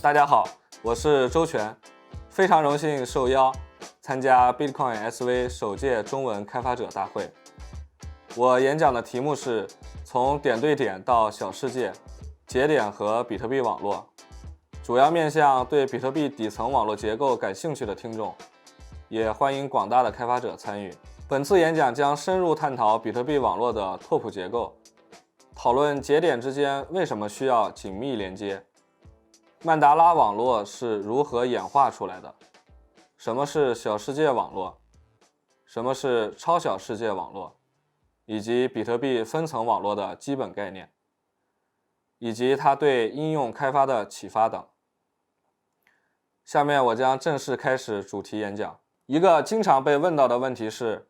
大家好，我是周全，非常荣幸受邀参加 Bitcoin SV 首届中文开发者大会。我演讲的题目是从点对点到小世界，节点和比特币网络，主要面向对比特币底层网络结构感兴趣的听众，也欢迎广大的开发者参与。本次演讲将深入探讨比特币网络的拓扑结构，讨论节点之间为什么需要紧密连接，曼达拉网络是如何演化出来的，什么是小世界网络，什么是超小世界网络，以及比特币分层网络的基本概念，以及它对应用开发的启发等。下面我将正式开始主题演讲。一个经常被问到的问题是，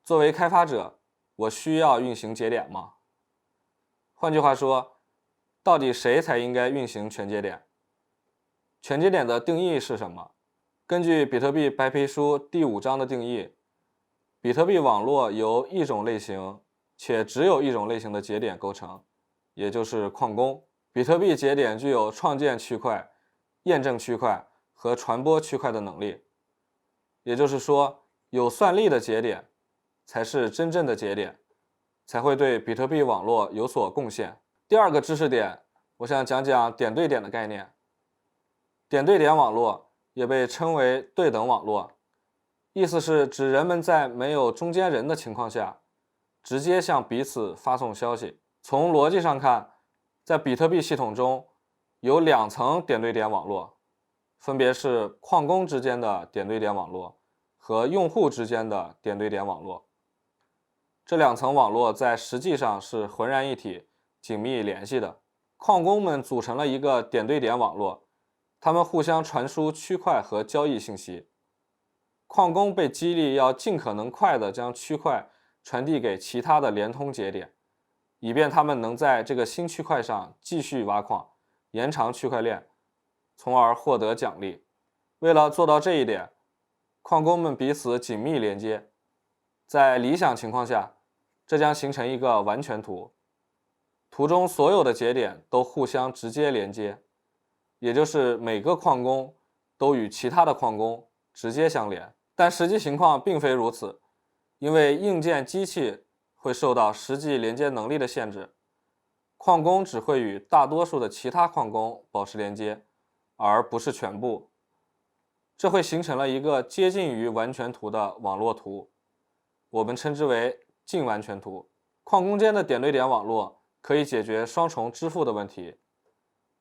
作为开发者，我需要运行节点吗？换句话说，到底谁才应该运行全节点？全节点的定义是什么？根据比特币白皮书第5章的定义，比特币网络由一种类型且只有一种类型的节点构成，也就是矿工。比特币节点具有创建区块、验证区块和传播区块的能力，也就是说，有算力的节点才是真正的节点，才会对比特币网络有所贡献。第二个知识点，我想讲讲点对点的概念。点对点网络也被称为对等网络，意思是指人们在没有中间人的情况下，直接向彼此发送消息。从逻辑上看，在比特币系统中有2层点对点网络，分别是矿工之间的点对点网络和用户之间的点对点网络。这2层网络在实际上是浑然一体、紧密联系的。矿工们组成了一个点对点网络，他们互相传输区块和交易信息。矿工被激励要尽可能快地将区块传递给其他的连通节点，以便他们能在这个新区块上继续挖矿，延长区块链，从而获得奖励。为了做到这一点，矿工们彼此紧密连接。在理想情况下，这将形成一个完全图，图中所有的节点都互相直接连接，也就是每个矿工都与其他的矿工直接相连。但实际情况并非如此，因为硬件机器会受到实际连接能力的限制，矿工只会与大多数的其他矿工保持连接，而不是全部。这会形成了一个接近于完全图的网络图，我们称之为近完全图。矿工间的点对点网络可以解决双重支付的问题，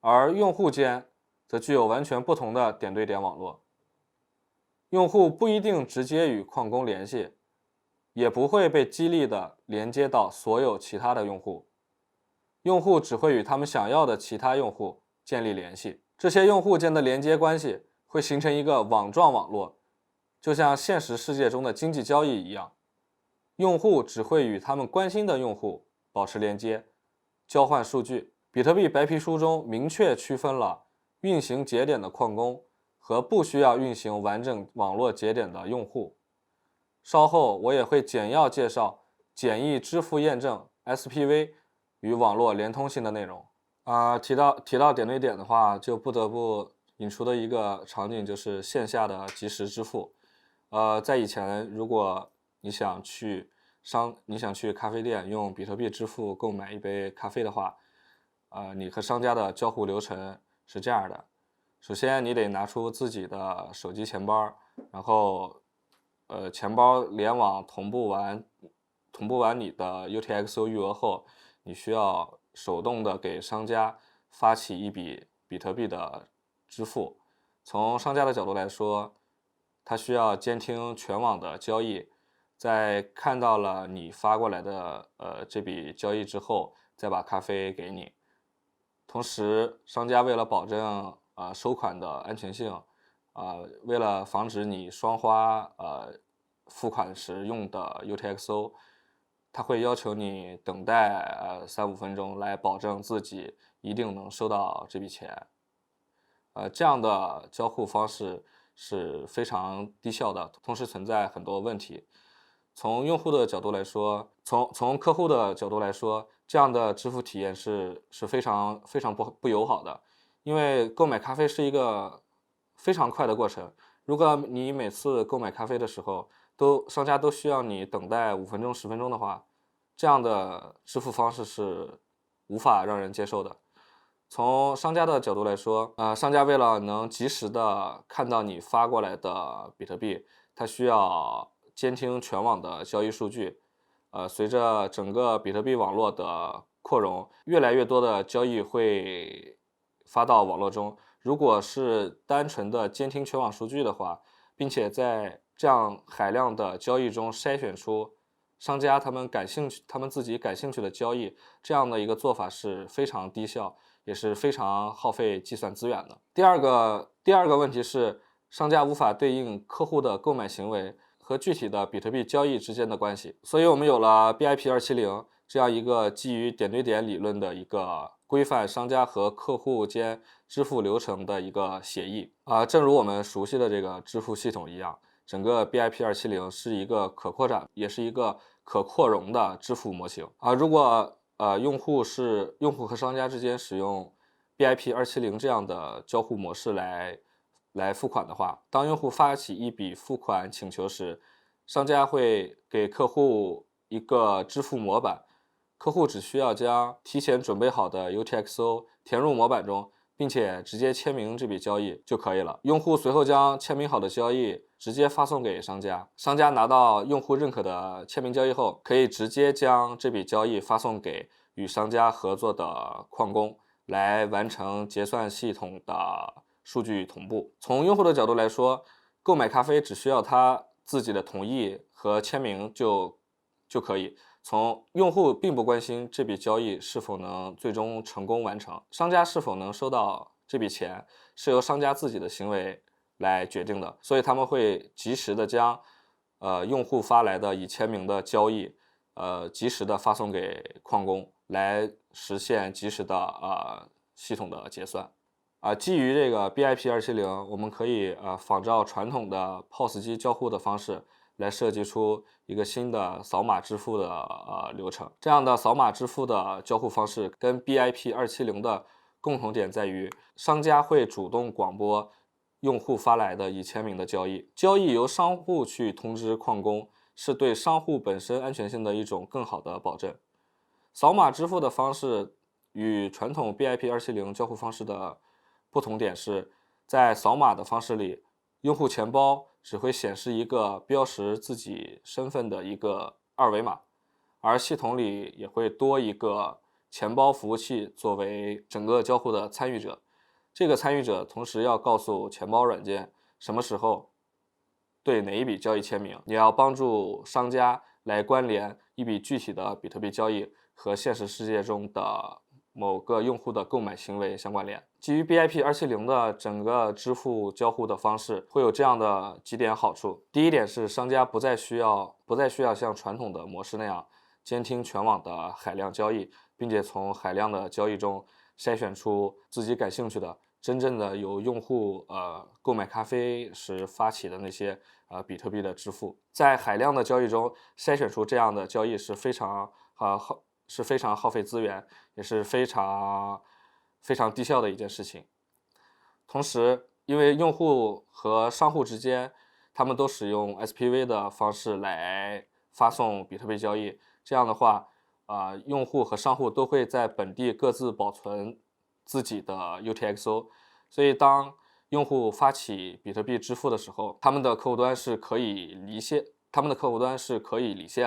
而用户间则具有完全不同的点对点网络。用户不一定直接与矿工联系，也不会被激励地连接到所有其他的用户。用户只会与他们想要的其他用户建立联系。这些用户间的连接关系会形成一个网状网络，就像现实世界中的经济交易一样。用户只会与他们关心的用户保持连接，交换数据。比特币白皮书中明确区分了运行节点的矿工和不需要运行完整网络节点的用户。稍后我也会简要介绍简易支付验证 SPV 与网络连通性的内容。提到点对点的话，就不得不引出的一个场景就是线下的即时支付。在以前，如果你想去咖啡店用比特币支付购买一杯咖啡的话，你和商家的交互流程是这样的：首先，你得拿出自己的手机钱包，然后，钱包联网同步完你的 UTXO 余额后，你需要手动的给商家发起一笔比特币的支付。从商家的角度来说，他需要监听全网的交易，在看到了你发过来的这笔交易之后，再把咖啡给你。同时，商家为了保证收款的安全性，为了防止你双花付款时用的 UTXO， 他会要求你等待3-5分钟，来保证自己一定能收到这笔钱。这样的交互方式是非常低效的，同时存在很多问题。从用户的角度来说，从客户的角度来说，这样的支付体验是非常不友好的，因为购买咖啡是一个非常快的过程。如果你每次购买咖啡的时候，商家都需要你等待5分钟、10分钟的话，这样的支付方式是无法让人接受的。从商家的角度来说，商家为了能及时的看到你发过来的比特币，它需要监听全网的交易数据。随着整个比特币网络的扩容，越来越多的交易会发到网络中。如果是单纯的监听全网数据的话，并且在这样海量的交易中筛选出商家他们自己感兴趣的交易，这样的一个做法是非常低效，也是非常耗费计算资源的。第二个问题是，商家无法对应客户的购买行为和具体的比特币交易之间的关系，所以我们有了 BIP270这样一个基于点对点理论的一个规范商家和客户间支付流程的一个协议。正如我们熟悉的这个支付系统一样，整个 BIP270是一个可扩展，也是一个可扩容的支付模型。如果用户和商家之间使用 BIP270这样的交互模式来付款的话，当用户发起一笔付款请求时，商家会给客户一个支付模板，客户只需要将提前准备好的 UTXO 填入模板中，并且直接签名这笔交易就可以了。用户随后将签名好的交易直接发送给商家，商家拿到用户认可的签名交易后，可以直接将这笔交易发送给与商家合作的矿工，来完成结算系统的数据同步。从用户的角度来说，购买咖啡只需要他自己的同意和签名就可以。用户并不关心这笔交易是否能最终成功完成，商家是否能收到这笔钱是由商家自己的行为来决定的，所以他们会及时的将用户发来的已签名的交易及时的发送给矿工，来实现及时的系统的结算。基于这个 BIP270，我们可以仿照传统的 POS 机交互的方式来设计出一个新的扫码支付的流程。这样的扫码支付的交互方式跟 BIP270的共同点在于，商家会主动广播用户发来的已签名的交易，交易由商户去通知矿工，是对商户本身安全性的一种更好的保证。扫码支付的方式与传统 BIP270交互方式的不同点是，在扫码的方式里，用户钱包只会显示一个标识自己身份的一个二维码，而系统里也会多一个钱包服务器作为整个交互的参与者。这个参与者同时要告诉钱包软件什么时候对哪一笔交易签名，也要帮助商家来关联一笔具体的比特币交易和现实世界中的某个用户的购买行为相关联。基于 BIP270的整个支付交互的方式会有这样的几点好处。第一点是商家不再需要像传统的模式那样监听全网的海量交易，并且从海量的交易中筛选出自己感兴趣的真正的由用户购买咖啡时发起的那些比特币的支付。在海量的交易中筛选出这样的交易是非常耗费资源，也是非常低效的一件事情。同时，因为用户和商户之间，他们都使用 SPV 的方式来发送比特币交易，这样的话，用户和商户都会在本地各自保存自己的 UTXO，所以当用户发起比特币支付的时候，他们的客户端是可以离线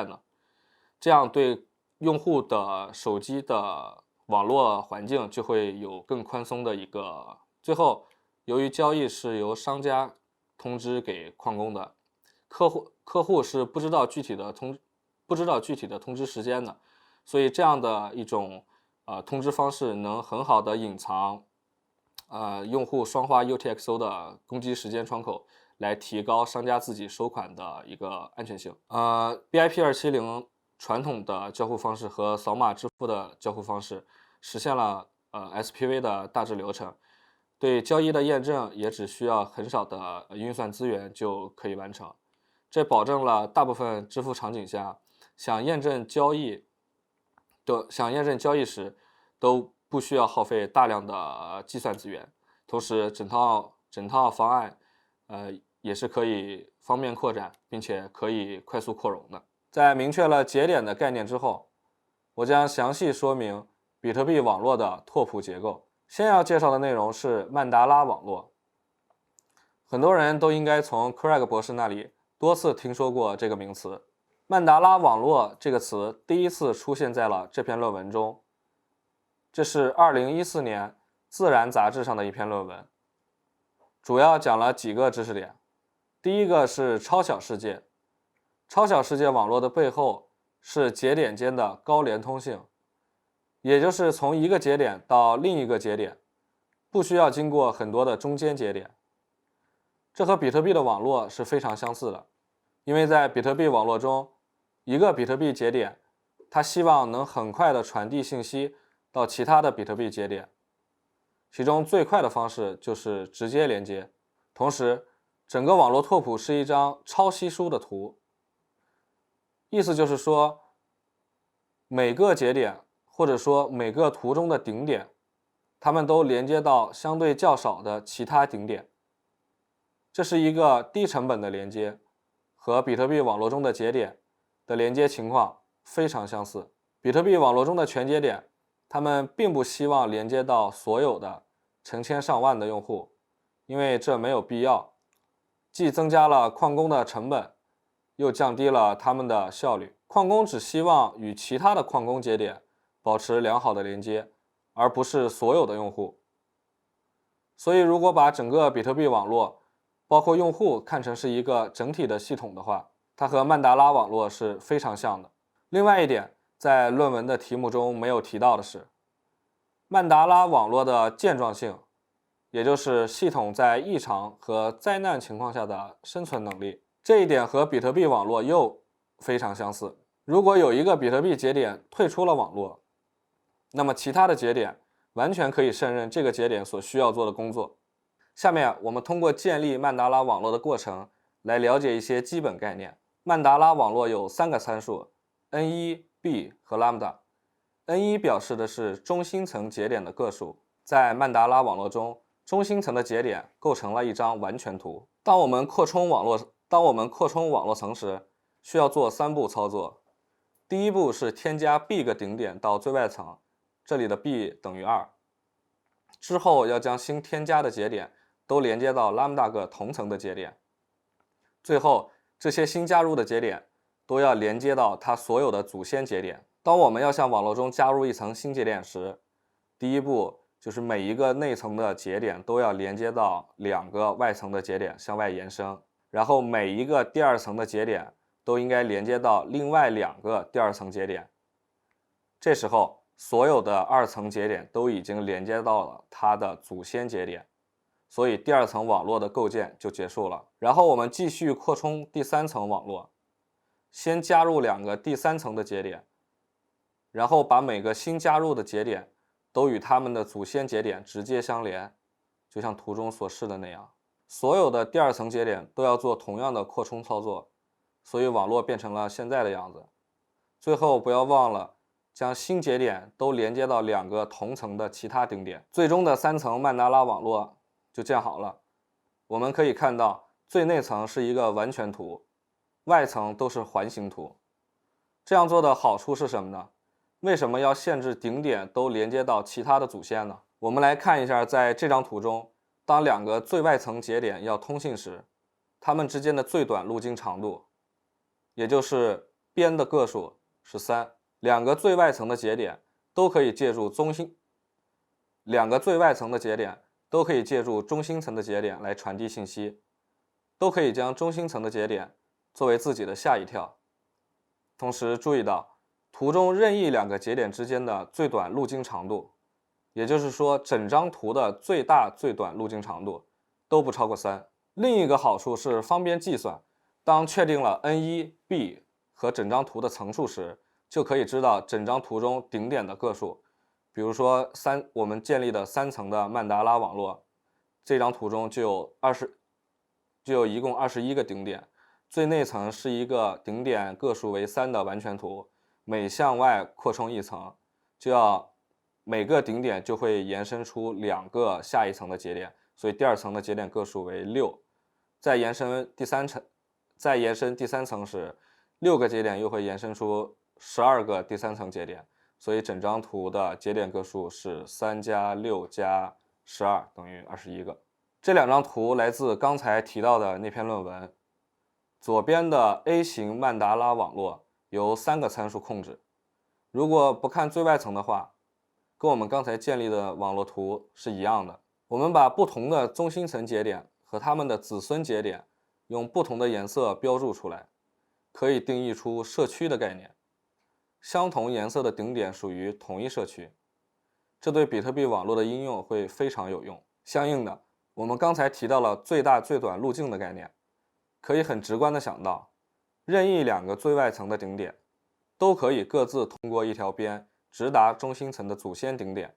的，这样对用户的手机的网络环境就会有更宽松的一个。最后，由于交易是由商家通知给矿工的，客户是不知道具体的通知时间的，所以这样的一种通知方式能很好的隐藏用户双花 UTXO 的攻击时间窗口，来提高商家自己收款的一个安全性。BIP270传统的交互方式和扫码支付的交互方式实现了SPV 的大致流程，对交易的验证也只需要很少的运算资源就可以完成。这保证了大部分支付场景下，想验证交易时都不需要耗费大量的计算资源，同时整套方案也是可以方便扩展，并且可以快速扩容的。在明确了节点的概念之后，我将详细说明比特币网络的拓扑结构。先要介绍的内容是曼达拉网络。很多人都应该从 Craig 博士那里多次听说过这个名词。曼达拉网络这个词第一次出现在了这篇论文中，这是2014年《自然》杂志上的一篇论文，主要讲了几个知识点。第一个是超小世界，超小世界网络的背后是节点间的高连通性，也就是从一个节点到另一个节点，不需要经过很多的中间节点。这和比特币的网络是非常相似的，因为在比特币网络中，一个比特币节点，它希望能很快的传递信息到其他的比特币节点，其中最快的方式就是直接连接。同时，整个网络拓扑是一张超稀疏的图，意思就是说，每个节点或者说每个图中的顶点，它们都连接到相对较少的其他顶点。这是一个低成本的连接，和比特币网络中的节点的连接情况非常相似。比特币网络中的全节点，他们并不希望连接到所有的成千上万的用户，因为这没有必要，既增加了矿工的成本，又降低了他们的效率。矿工只希望与其他的矿工节点保持良好的连接，而不是所有的用户。所以如果把整个比特币网络包括用户看成是一个整体的系统的话，它和曼达拉网络是非常像的。另外一点，在论文的题目中没有提到的是，曼达拉网络的健壮性，也就是系统在异常和灾难情况下的生存能力，这一点和比特币网络又非常相似。如果有一个比特币节点退出了网络，那么其他的节点完全可以胜任这个节点所需要做的工作。下面我们通过建立曼达拉网络的过程来了解一些基本概念。曼达拉网络有3个参数 N1、B 和 Lambda。N1 表示的是中心层节点的个数，在曼达拉网络中，中心层的节点构成了一张完全图。当我们扩充网络层时，需要做3步操作。第一步是添加 B 个顶点到最外层，这里的 B 等于2。之后要将新添加的节点都连接到 Lambda 个同层的节点。最后，这些新加入的节点都要连接到它所有的祖先节点。当我们要向网络中加入一层新节点时，第一步就是每一个内层的节点都要连接到2个外层的节点向外延伸，然后每一个第2层的节点都应该连接到另外2个第2层节点。这时候，所有的2层节点都已经连接到了它的祖先节点，所以第2层网络的构建就结束了。然后我们继续扩充第3层网络，先加入2个第3层的节点，然后把每个新加入的节点都与它们的祖先节点直接相连，就像图中所示的那样。所有的第2层节点都要做同样的扩充操作，所以网络变成了现在的样子。最后不要忘了将新节点都连接到2个同层的其他顶点，最终的3层曼达拉网络就建好了。我们可以看到，最内层是一个完全图，外层都是环形图。这样做的好处是什么呢？为什么要限制顶点都连接到其他的祖先呢？我们来看一下，在这张图中，当2个最外层节点要通信时，它们之间的最短路径长度，也就是边的个数是3。2个最外层的节点都可以借助中心层的节点来传递信息，都可以将中心层的节点作为自己的下一跳。同时注意到，图中任意2个节点之间的最短路径长度，也就是说整张图的最大最短路径长度都不超过3。另一个好处是方便计算，当确定了 N1、B 和整张图的层数时，就可以知道整张图中顶点的个数。比如说我们建立的3层的曼达拉网络，这张图中就有一共21个顶点，最内层是一个顶点个数为3的完全图，每向外扩充1层就要每个顶点就会延伸出2个下一层的节点，所以第2层的节点个数为6。再延伸第三层时，6个节点又会延伸出12个第3层节点，所以整张图的节点个数是3加6加12等于21个。这2张图来自刚才提到的那篇论文。左边的 A 型曼达拉网络由3个参数控制，如果不看最外层的话，跟我们刚才建立的网络图是一样的。我们把不同的中心层节点和它们的子孙节点用不同的颜色标注出来，可以定义出社区的概念。相同颜色的顶点属于同一社区，这对比特币网络的应用会非常有用。相应的，我们刚才提到了最大最短路径的概念，可以很直观地想到，任意2个最外层的顶点都可以各自通过一条边直达中心层的祖先顶点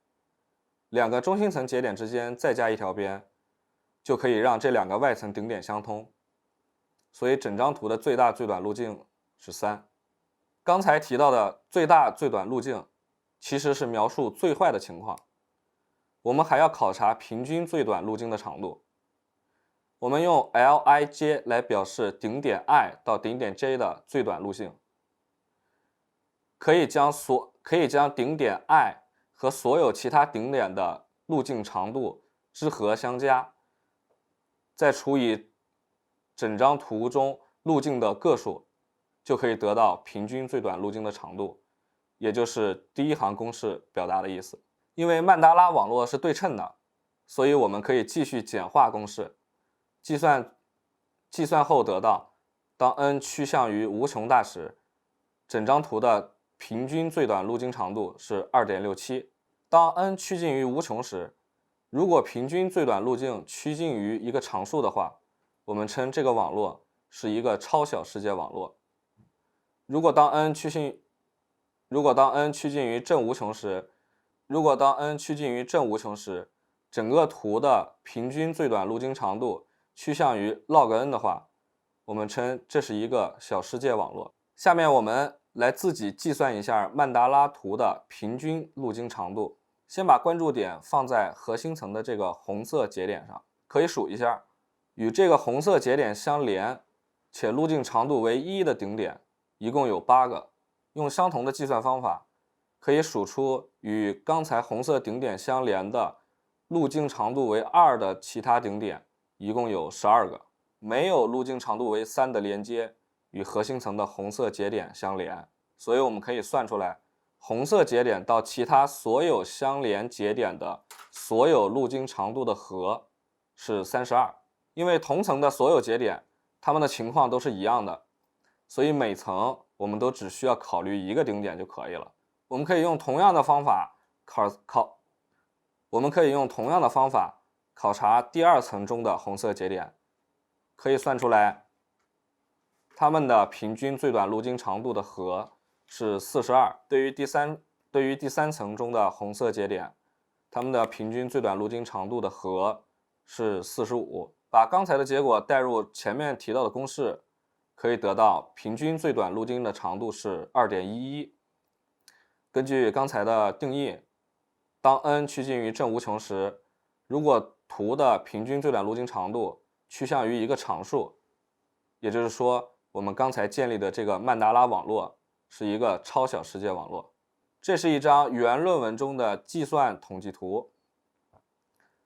，2个中心层节点之间再加一条边，就可以让这2个外层顶点相通。所以整张图的最大最短路径是3。刚才提到的最大最短路径其实是描述最坏的情况，我们还要考察平均最短路径的长度。我们用 Lij 来表示顶点 i 到顶点 j 的最短路径，可以将顶点 i 和所有其他顶点的路径长度之和相加，再除以整张图中路径的个数，就可以得到平均最短路径的长度，也就是第一行公式表达的意思。因为曼达拉网络是对称的，所以我们可以继续简化公式，计算后得到，当 n 趋向于无穷大时，整张图的平均最短路径长度是 2.67。当 n 趋近于无穷时，如果平均最短路径趋近于一个常数的话，我们称这个网络是一个超小世界网络。如果当 n 趋近于正无穷时，整个图的平均最短路径长度趋向于 log n 的话，我们称这是一个小世界网络。下面我们来自己计算一下曼达拉图的平均路径长度。先把关注点放在核心层的这个红色节点上，可以数一下，与这个红色节点相连且路径长度为1的顶点一共有8个。用相同的计算方法，可以数出与刚才红色顶点相连的路径长度为2的其他顶点一共有12个。没有路径长度为3的连接与核心层的红色节点相连，所以我们可以算出来，红色节点到其他所有相连节点的所有路径长度的和是32。因为同层的所有节点，它们的情况都是一样的，所以每层我们都只需要考虑一个顶点就可以了。我们可以用同样的方法考察第2层中的红色节点，可以算出来它们的平均最短路径长度的和是42。对于第三层中的红色节点，它们的平均最短路径长度的和是45。把刚才的结果带入前面提到的公式，可以得到平均最短路径的长度是 2.11。根据刚才的定义，当 n 趋近于正无穷时，如果图的平均最短路径长度趋向于一个常数，也就是说我们刚才建立的这个曼达拉网络是一个超小世界网络。这是一张原论文中的计算统计图，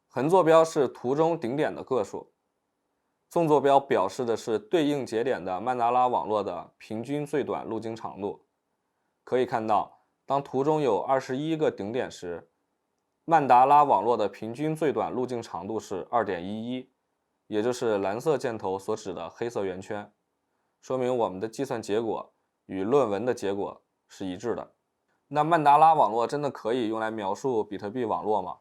横坐标是图中顶点的个数，纵坐标表示的是对应节点的曼达拉网络的平均最短路径长度。可以看到，当图中有21个顶点时，曼达拉网络的平均最短路径长度是 2.11， 也就是蓝色箭头所指的黑色圆圈，说明我们的计算结果与论文的结果是一致的。那曼达拉网络真的可以用来描述比特币网络吗？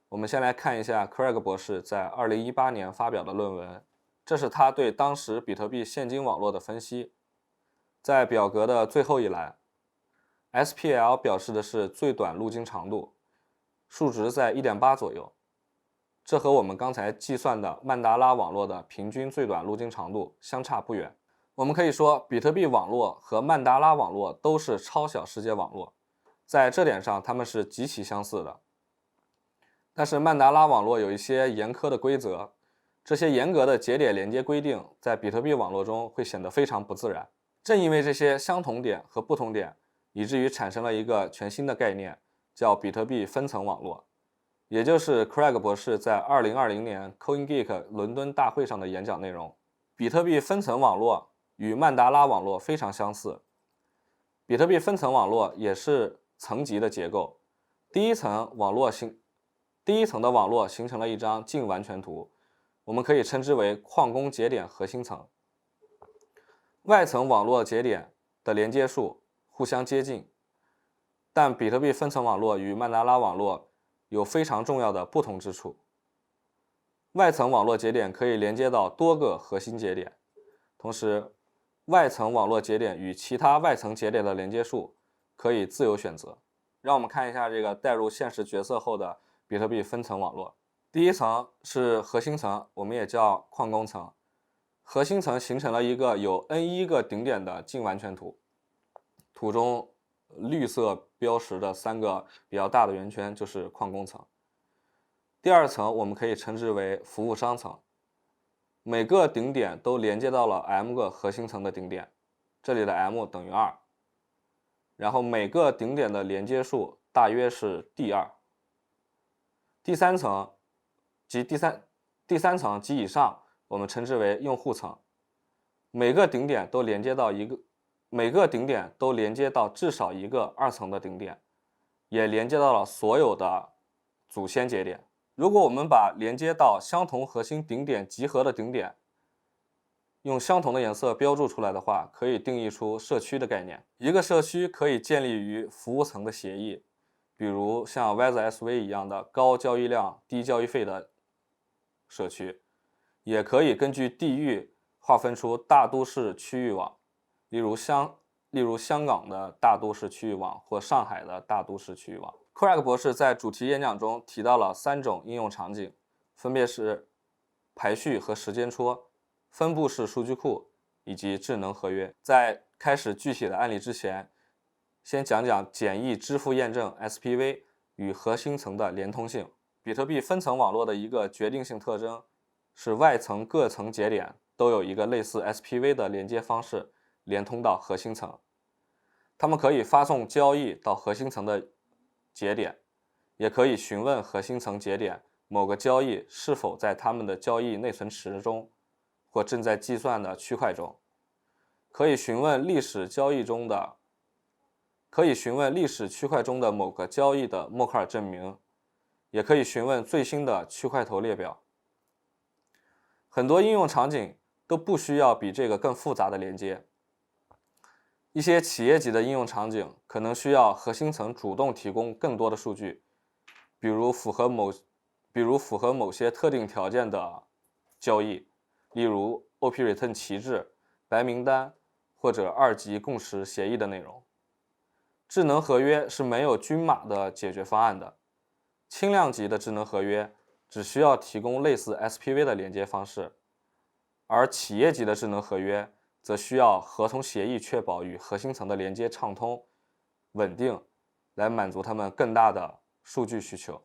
我们先来看一下 Craig 博士在2018年发表的论文，这是他对当时比特币现金网络的分析。在表格的最后一栏， SPL 表示的是最短路径长度，数值在 1.8 左右，这和我们刚才计算的曼达拉网络的平均最短路径长度相差不远。我们可以说，比特币网络和曼达拉网络都是超小世界网络，在这点上它们是极其相似的。但是曼达拉网络有一些严苛的规则，这些严格的节点连接规定在比特币网络中会显得非常不自然。正因为这些相同点和不同点，以至于产生了一个全新的概念，叫比特币分层网络，也就是 Craig 博士在2020年 CoinGeek 伦敦大会上的演讲内容。比特币分层网络与曼达拉网络非常相似。比特币分层网络也是层级的结构，第一层的网络形成了一张近完全图，我们可以称之为矿工节点核心层。外层网络节点的连接数互相接近，但比特币分层网络与曼达拉网络有非常重要的不同之处。外层网络节点可以连接到多个核心节点，同时外层网络节点与其他外层节点的连接数可以自由选择。让我们看一下这个带入现实角色后的比特币分层网络。第一层是核心层，我们也叫矿工层。核心层形成了一个有 N1 个顶点的近完全图，图中绿色标识的3个比较大的圆圈就是矿工层。第二层我们可以称之为服务商层，每个顶点都连接到了 M 个核心层的顶点，这里的 M 等于2，然后每个顶点的连接数大约是 D2。第三层及以上我们称之为用户层，每个顶点都连接到至少一个2层的顶点，也连接到了所有的祖先节点。如果我们把连接到相同核心顶点集合的顶点用相同的颜色标注出来的话，可以定义出社区的概念。一个社区可以建立于服务层的协议，比如像 YZSV 一样的高交易量、低交易费的社区，也可以根据地域划分出大都市区域网，例如香港的大都市区域网或上海的大都市区域网。Craig 博士在主题演讲中提到了3种应用场景，分别是排序和时间戳、分布式数据库以及智能合约。在开始具体的案例之前，先讲讲简易支付验证 SPV 与核心层的连通性。比特币分层网络的一个决定性特征是外层各层节点都有一个类似 SPV 的连接方式连通到核心层，它们可以发送交易到核心层的节点，也可以询问核心层节点某个交易是否在他们的交易内存池中或正在计算的区块中，可以询问历史区块中的某个交易的默克尔证明，也可以询问最新的区块头列表。很多应用场景都不需要比这个更复杂的连接。一些企业级的应用场景可能需要核心层主动提供更多的数据，比如符合某些特定条件的交易，例如 OP Return 旗帜、白名单或者2级共识协议的内容。智能合约是没有均码的解决方案的，轻量级的智能合约只需要提供类似 SPV 的连接方式，而企业级的智能合约则需要合同协议确保与核心层的连接畅通、稳定，来满足他们更大的数据需求。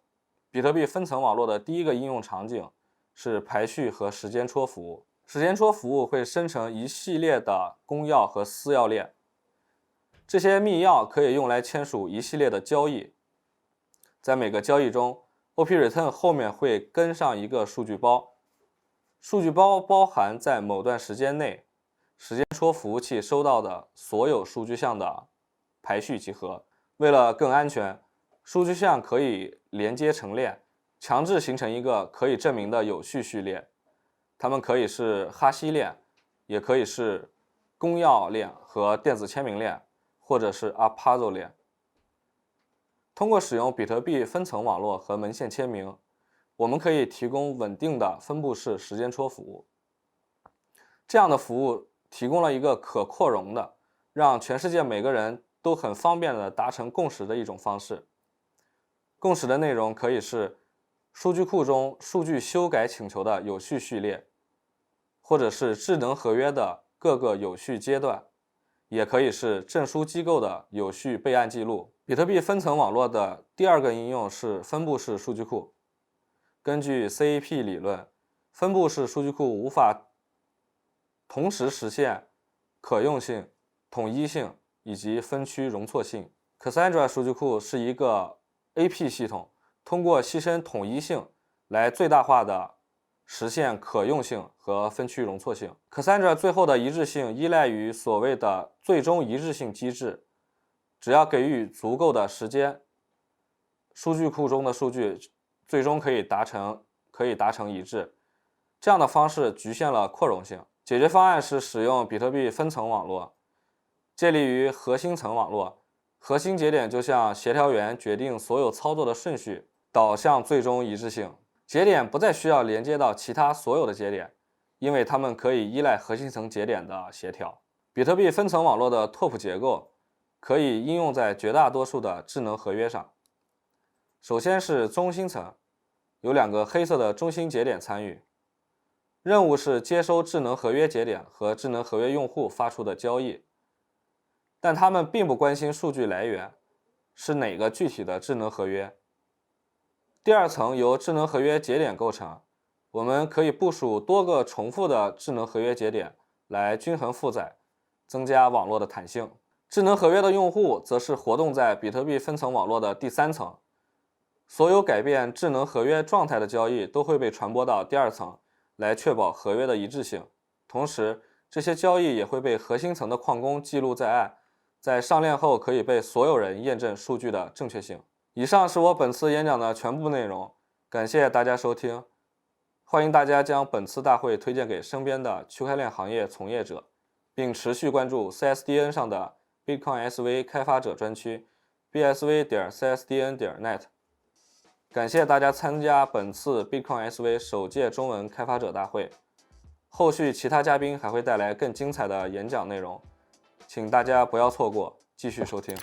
比特币分层网络的第一个应用场景是排序和时间戳服务。时间戳服务会生成一系列的公钥和私钥链，这些密钥可以用来签署一系列的交易。在每个交易中 ，OP Return 后面会跟上一个数据包，数据包包含在某段时间内时间戳服务器收到的所有数据项的排序集合。为了更安全，数据项可以连接成链，强制形成一个可以证明的有序序列。它们可以是哈希链，也可以是公钥链和电子签名链，或者是 APAZO 链。通过使用比特币分层网络和门线签名，我们可以提供稳定的分布式时间戳服务。这样的服务提供了一个可扩容的，让全世界每个人都很方便地达成共识的一种方式。共识的内容可以是数据库中数据修改请求的有序序列，或者是智能合约的各个有序阶段，也可以是证书机构的有序备案记录比特币分层网络的第二个应用是分布式数据库。根据 CAP 理论，分布式数据库无法同时实现可用性、统一性以及分区容错性。Cassandra 数据库是一个 AP 系统，通过牺牲统一性来最大化的实现可用性和分区容错性。Cassandra 最后的一致性依赖于所谓的最终一致性机制，只要给予足够的时间，数据库中的数据最终可以达成一致。这样的方式局限了扩容性。解决方案是使用比特币分层网络，建立于核心层网络。核心节点就像协调员决定所有操作的顺序，导向最终一致性。节点不再需要连接到其他所有的节点，因为它们可以依赖核心层节点的协调。比特币分层网络的拓扑结构可以应用在绝大多数的智能合约上。首先是中心层，有2个黑色的中心节点参与，任务是接收智能合约节点和智能合约用户发出的交易，但他们并不关心数据来源是哪个具体的智能合约。第二层由智能合约节点构成，我们可以部署多个重复的智能合约节点来均衡负载，增加网络的弹性。智能合约的用户则是活动在比特币分层网络的第3层，所有改变智能合约状态的交易都会被传播到第2层，来确保合约的一致性。同时，这些交易也会被核心层的矿工记录在案，在上链后可以被所有人验证数据的正确性。以上是我本次演讲的全部内容，感谢大家收听。欢迎大家将本次大会推荐给身边的区块链行业从业者，并持续关注 CSDN 上的 Bitcoin SV 开发者专区 bsv.csdn.net。感谢大家参加本次 Bitcoin SV 首届中文开发者大会，后续其他嘉宾还会带来更精彩的演讲内容，请大家不要错过，继续收听。